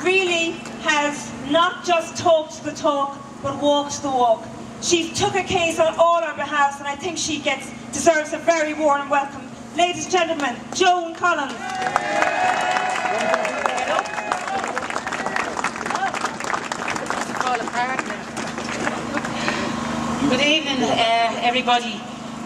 really has not just talked the talk, but walked the walk. She took a case on all our behalves, and I think she deserves a very warm welcome. Ladies and gentlemen, Joan Collins. Good evening, everybody.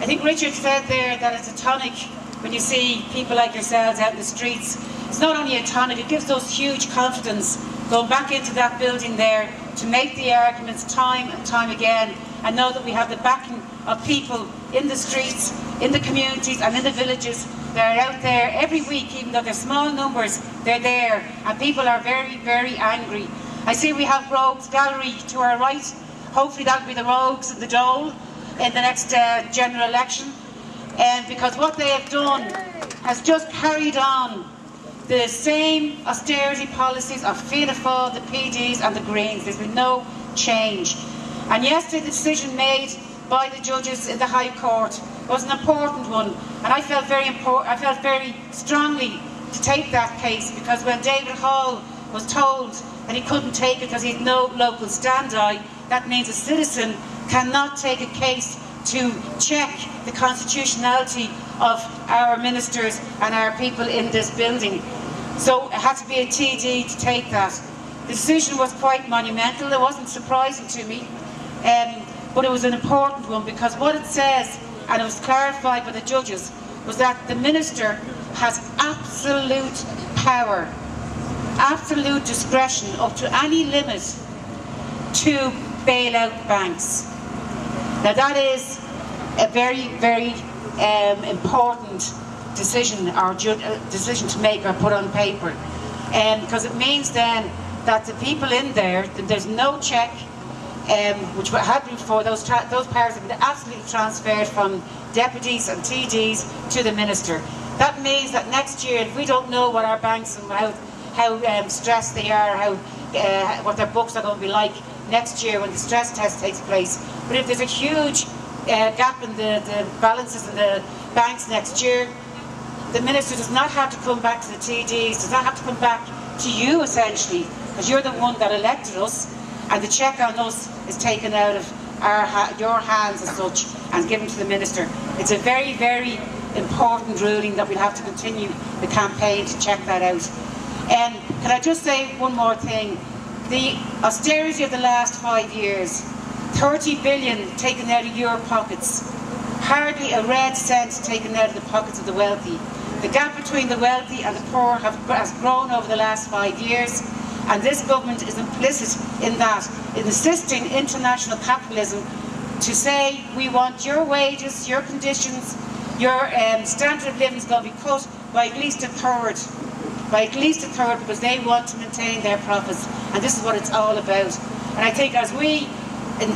I think Richard said there that it's a tonic when you see people like yourselves out in the streets. It's not only a tonic, it gives those huge confidence going back into that building there to make the arguments time and time again, and know that we have the backing of people in the streets, in the communities and in the villages. They're out there every week, even though they're small numbers, they're there, and people are very, very angry. I see we have Rogues Gallery to our right. Hopefully that'll be the Rogues and the Dole in the next general election. Because what they have done has just carried on the same austerity policies of Fianna Fáil, the PDs and the Greens. There's been no change. And yesterday the decision made by the judges in the High Court was an important one, and I felt very strongly to take that case, because when David Hall was told that he couldn't take it because he had no local stand-eye, that means a citizen cannot take a case to check the constitutionality of our ministers and our people in this building. So it had to be a TD to take that. The decision was quite monumental. It wasn't surprising to me, but it was an important one, because what it says, and it was clarified by the judges, was that the minister has absolute power, absolute discretion up to any limit to bail out banks. Now that is a very, very important decision, or decision to make or put on paper, because it means then that the people in there, there's no check, which had been before. Those powers have been absolutely transferred from deputies and TDs to the minister. That means that next year, if we don't know what our banks and how stressed they are, what their books are going to be like next year when the stress test takes place, but if there's a huge gap in the balances in the banks next year, the minister does not have to come back to the TDs, does not have to come back to you essentially, because you're the one that elected us, and the check on us is taken out of your hands as such and given to the minister. It's a very, very important ruling that we'll have to continue the campaign to check that out. Can I just say one more thing? The austerity of the last 5 years, 30 billion taken out of your pockets, hardly a red cent taken out of the pockets of the wealthy. The gap between the wealthy and the poor has grown over the last 5 years, and this government is implicit in that, in assisting international capitalism to say, we want your wages, your conditions, your standard of living is going to be cut by at least a third. Because they want to maintain their profits, and this is what it's all about. And I think as we, in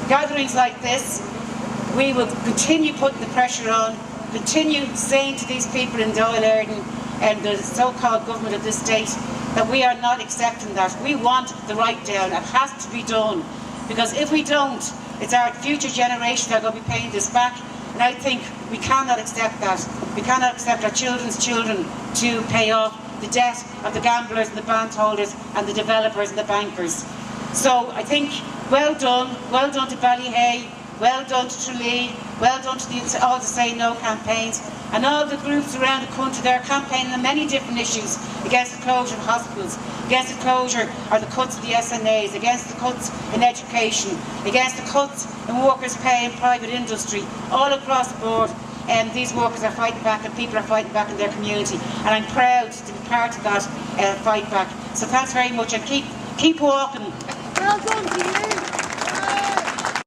gatherings like this, we will continue putting the pressure on, continue saying to these people in Dáil Éireann and the so-called government of this state that we are not accepting that. We want the write down. It has to be done, because if we don't, it's our future generation that are going to be paying this back. And I think we cannot accept that. We cannot accept our children's children to pay off the debt of the gamblers and the bondholders and the developers and the bankers. So I think well done to Ballyhea, well done to Tralee, well done to all the Say No campaigns, and all the groups around the country that are campaigning on many different issues against the closure of hospitals, against the closure or the cuts of the SNAs, against the cuts in education, against the cuts in workers' pay in private industry, all across the board. And these workers are fighting back, and people are fighting back in their community, and I'm proud to be part of that fight back. So thanks very much, and keep walking. Well done to you.